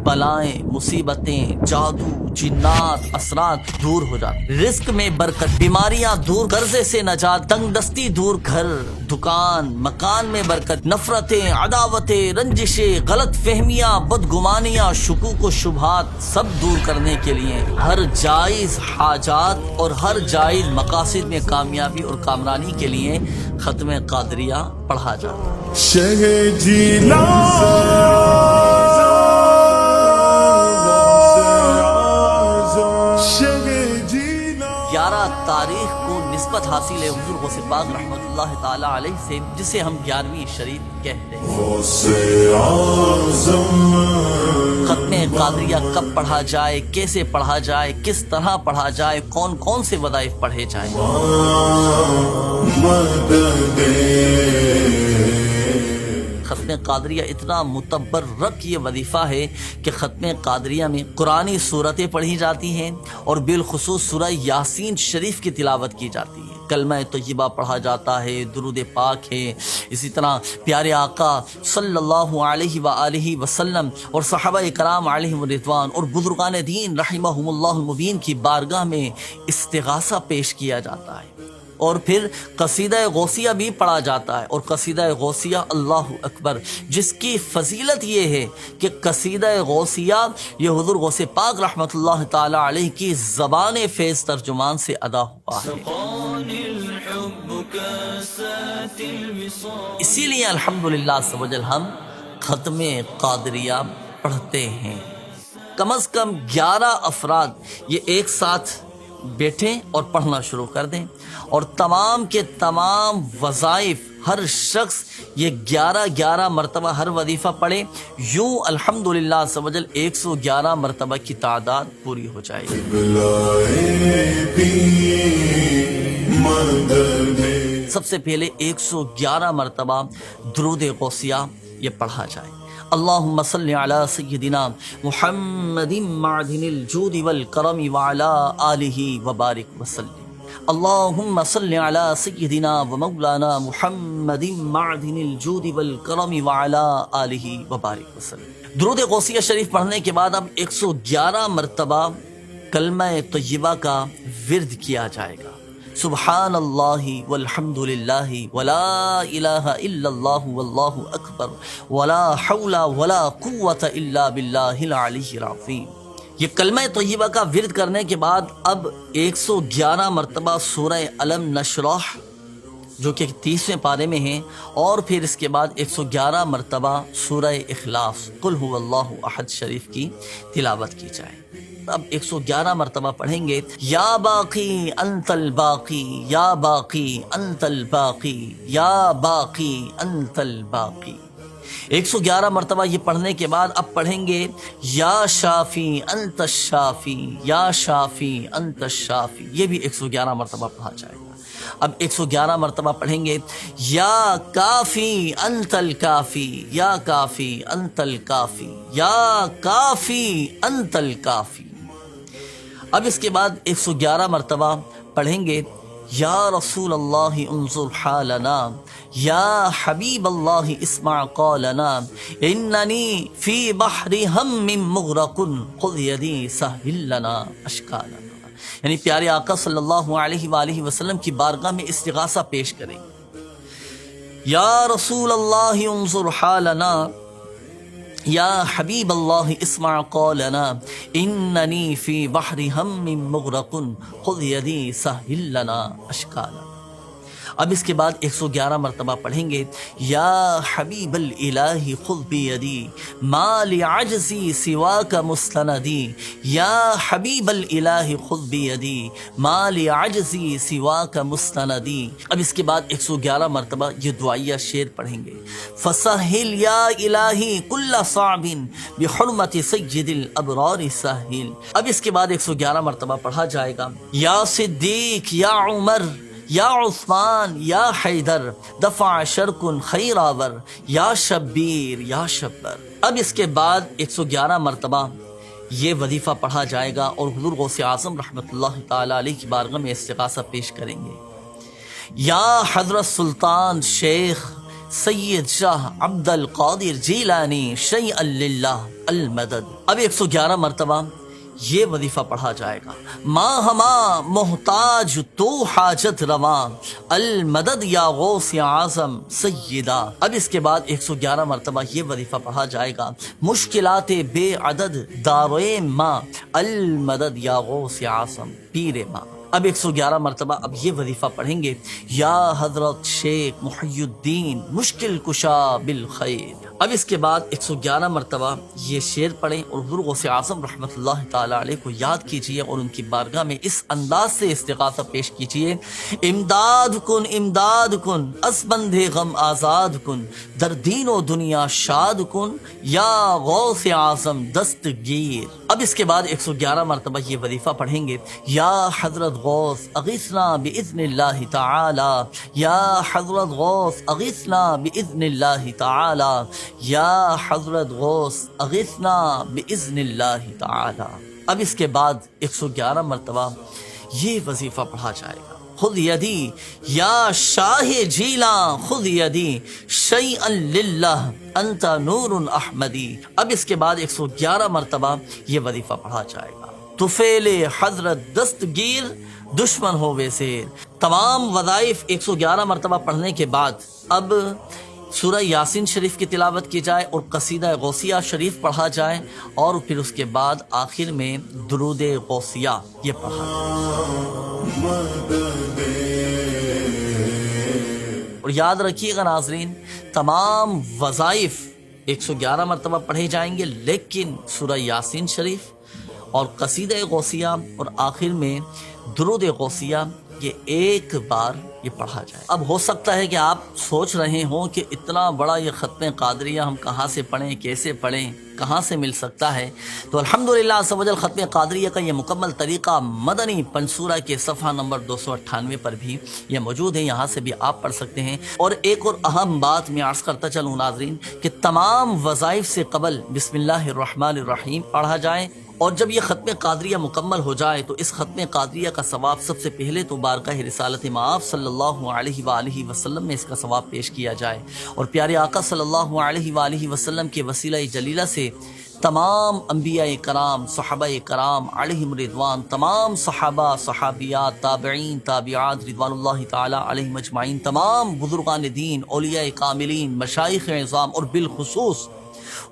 بلائیں، مصیبتیں، جادو، جنات، اثرات دور ہو جاتے، رزق میں برکت، بیماریاں دور، قرضے سے نجات، تنگ دستی دور، گھر دکان مکان میں برکت، نفرتیں، عداوتیں، رنجشیں، غلط فہمیاں، بدگمانیاں، شکوک و شبہات سب دور کرنے کے لیے ہر جائز حاجات اور ہر جائز مقاصد میں کامیابی اور کامرانی کے لیے ختم قادریہ پڑھا جاتا ہے۔ شہ جیلا 11 تاریخ کو نسبت حاصل ہے حضور غوث پاک رحمۃ اللہ تعالی علیہ سے، جسے ہم 11ویں شریف کہتے ہیں۔ ختم قادریہ کب پڑھا جائے، کیسے پڑھا جائے، کس طرح پڑھا جائے، کون کون سے وظائف پڑھے جائیں؟ ختم قادریہ اتنا متبرک یہ وظیفہ ہے کہ ختم قادریہ میں قرآنی صورتیں پڑھی جاتی ہیں اور بالخصوص سورہ یاسین شریف کی تلاوت کی جاتی ہے، کلمہ طیبہ پڑھا جاتا ہے، درود پاک ہے، اسی طرح پیارے آقا صلی اللہ علیہ وآلہ وسلم اور صحابہ کرام علیہم الرضوان اور بزرگان دین رحمہم اللہ المبین کی بارگاہ میں استغاثہ پیش کیا جاتا ہے، اور پھر قصیدہ غوثیہ بھی پڑھا جاتا ہے۔ اور قصیدہ غوثیہ اللہ اکبر، جس کی فضیلت یہ ہے کہ قصیدہ غوثیہ یہ حضور غوث پاک رحمۃ اللہ تعالی علیہ کی زبان فیض ترجمان سے ادا ہوا ہے۔ اسی لیے الحمدللہ سبحان ہم ختم قادریہ پڑھتے ہیں۔ کم از کم 11 افراد یہ ایک ساتھ بیٹھیں اور پڑھنا شروع کر دیں، اور تمام کے تمام وظائف ہر شخص یہ 11 مرتبہ ہر وظیفہ پڑھے، یوں الحمدللہ سبحان 111 مرتبہ کی تعداد پوری ہو جائے گی۔ سب سے پہلے 111 مرتبہ درود غوثیہ یہ پڑھا جائے۔ اللہم صلی علی سیدنا محمد معدن الجود والکرم وعلی آلہ وبارک وسلم۔ اللہم صلی علی سیدنا ومولانا محمد معدن الجود والکرم وعلی آلہ وبارک وسلم۔ درود غوثیہ شریف پڑھنے کے بعد اب 111 مرتبہ کلمہ طیبہ کا ورد کیا جائے گا۔ سبحان اللہ والحمد للہ ولا الہ الا اللہ واللہ اکبر ولا حول ولا قوة الا باللہ العلی العظیم۔ یہ کلمہ طیبہ کا ورد کرنے کے بعد اب 111 مرتبہ سورہ علم نشرح جو کہ 30ویں پارے میں ہیں، اور پھر اس کے بعد 111 مرتبہ سورہ اخلاص قل هو اللہ احد شریف کی تلاوت کی جائے۔ اب 111 مرتبہ پڑھیں گے یا باقی انت الباقی یا باقی انت الباقی یا باقی انت الباقی۔ 111 مرتبہ یہ پڑھنے کے بعد اب پڑھیں گے یا شافی انت الشافی یا شافی انت الشافی، یہ بھی 111 مرتبہ پڑھا جائے گا۔ اب 111 مرتبہ پڑھیں گے یا کافی انت الکافی یا کافی انت الکافی یا کافی انت الکافی۔ اب اس کے بعد 111 مرتبہ پڑھیں گے یا رسول اللہ انظر حالنا یا حبیب اللہ اسمع قولنا اننی فی بحر ہم مغرق خذ یدی سہل لنا اشکالنا، یعنی پیارے آقا صلی اللہ علیہ وآلہ وسلم کی بارگاہ میں استغاثہ پیش کریں۔ یا رسول اللہ انظر حالنا یا حبیب اللہ اسمع قولنا اننی فی بحر ہم مغرق خذ یدی سہل لنا اشکالنا۔ اب اس کے بعد 111 مرتبہ پڑھیں گے یا حبیب الالہ خذ بیدی ما لعجزی سواک مستندی یا حبیب الالہ خذ بیدی ما لعجزی سواک مستندی۔ اب اس کے بعد 111 مرتبہ یہ دعائیہ شعر پڑھیں گے فسہل یا الہی کل صعب بحرمت سید الابرار سہل۔ اب اس کے بعد 111 مرتبہ پڑھا جائے گا یا صدیق یا عمر یا عثمان یا حیدر دفع شرک خیراور یا شبیر یا شبر۔ اب اس کے بعد 111 مرتبہ یہ وظیفہ پڑھا جائے گا اور حضور غوث اعظم رحمۃ اللہ تعالی علیہ کی بارگاہ میں استغاثہ پیش کریں گے یا حضرت سلطان شیخ سید شاہ عبد القادر جیلانی شیئا للہ المدد۔ اب 111 مرتبہ یہ وظیفہ پڑھا جائے گا، ماں ہما محتاج تو حاجت رواں، المدد یا غوث اعظم سیدہ۔ اب اس کے بعد 111 مرتبہ یہ وظیفہ پڑھا جائے گا، مشکلات بے عدد دارے ماں، المدد یا غوث اعظم پیر ماں۔ اب 111 مرتبہ اب یہ وظیفہ پڑھیں گے، یا حضرت شیخ محی الدین مشکل کشا بالخیر۔ اب اس کے بعد 111 مرتبہ یہ شعر پڑھیں اور حضور غوث اعظم رحمۃ اللہ تعالی علیہ کو یاد کیجئے اور ان کی بارگاہ میں اس انداز سے استغاثہ پیش کیجئے، امداد کن از بند غم آزاد کن، در دین و دنیا شاد کن، یا غوث اعظم دستگیر۔ اب اس کے بعد 111 مرتبہ یہ وظیفہ پڑھیں گے، یا حضرت غوث اغیثنا باذن اللہ تعالی، یا حضرت غوث اغیثنا باذن اللہ تعالی، یا حضرت غوث اغیثنا باذن اللہ تعالی۔ اب اس کے بعد 111 مرتبہ یہ وظیفہ پڑھا جائے گا، خذ یدی یا شاہ جیلاں خذ یدی شیئا للہ انت نور احمدی۔ اب اس کے بعد 111 مرتبہ یہ وظیفہ پڑھا جائے گا، طفیل حضرت دستگیر دشمن ہو ویسیر۔ تمام وظائف 111 مرتبہ پڑھنے کے بعد اب سورہ یاسین شریف کی تلاوت کی جائے اور قصیدہ غوثیہ شریف پڑھا جائے، اور پھر اس کے بعد آخر میں درود غوثیہ یہ پڑھا جائے۔ اور یاد رکھیے گا ناظرین، تمام وظائف 111 مرتبہ پڑھے جائیں گے، لیکن سورہ یاسین شریف اور قصیدہ غوثیہ اور آخر میں درود غوثیہ یہ ایک بار یہ پڑھا جائے۔ اب ہو سکتا ہے کہ آپ سوچ رہے ہوں کہ اتنا بڑا یہ ختم قادریہ ہم کہاں سے پڑھیں، کیسے پڑھیں، کہاں سے مل سکتا ہے؟ تو الحمدللہ عز و جل ختم قادریہ کا یہ مکمل طریقہ مدنی پنسورہ کے صفحہ نمبر 298 پر بھی یہ موجود ہے، یہاں سے بھی آپ پڑھ سکتے ہیں۔ اور ایک اور اہم بات میں عرض کرتا چلوں ناظرین کہ تمام وظائف سے قبل بسم اللہ الرحمن الرحیم پڑھا جائے، اور جب یہ ختم قادریہ مکمل ہو جائے تو اس ختم قادریہ کا ثواب سب سے پہلے تو بارگاہ رسالت مآب صلی اللہ علیہ وآلہ وسلم میں اس کا ثواب پیش کیا جائے، اور پیارے آقا صلی اللہ علیہ وآلہ وسلم کے وسیلہ جلیلہ سے تمام انبیاء کرام، صحابہ کرام علیہم رضوان، تمام صحابہ، صحابیات، تابعین، تابعات رضوان اللہ تعالی علیہم اجمعین، تمام بزرگان دین، اولیاء کاملین، مشائخ اعظام، اور بالخصوص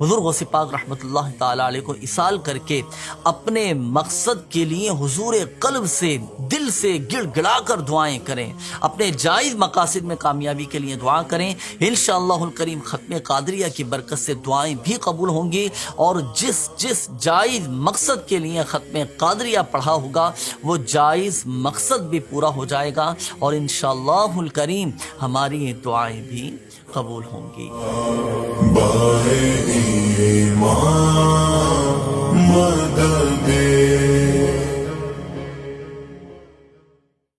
حضور غوث پاک رحمۃ اللہ تعالی علیہ کو اصال کر کے اپنے مقصد کے لیے حضور قلب سے، دل سے گڑ گڑا کر دعائیں کریں، اپنے جائز مقاصد میں کامیابی کے لیے دعا کریں، انشاءاللہ الکریم ختم قادریہ کی برکت سے دعائیں بھی قبول ہوں گی، اور جس جائز مقصد کے لیے ختم قادریہ پڑھا ہوگا وہ جائز مقصد بھی پورا ہو جائے گا، اور انشاءاللہ الکریم ہماری دعائیں بھی قبول ہوں گی۔